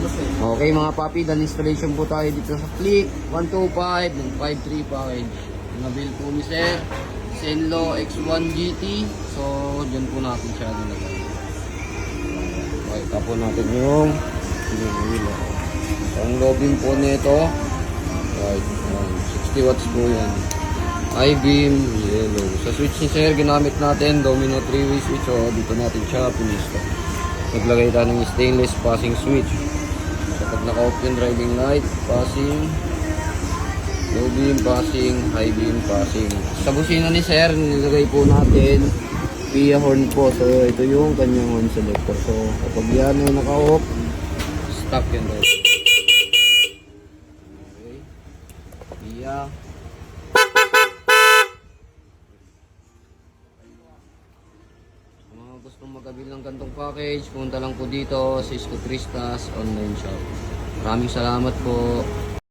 Okay mga papi, done installation po tayo dito sa Click 125 ng 5.3 package. Nabil po ni Sir Zenlo X1 GT. So dyan po natin siya nilagay. Okay, tapon natin yung wheel. So ang lobin po nito, right, 60 watts po yan. I-beam yellow. Sa switch ni Sir ginamit natin domino 3-way switch. So dito natin siya pinista. Naglagay tayo ng stainless passing switch. So pag naka-off yung driving light, passing, low beam passing, high beam passing. Sa busina ni Sir, nilagay po natin via horn po. So ito yung kanyang horn selector. So kapag yan ay naka-off, stop yan daw. Okay. Via gustong mag-avail ng gantong package, punta lang po dito sa Isko Cristas online shop. Maraming salamat po.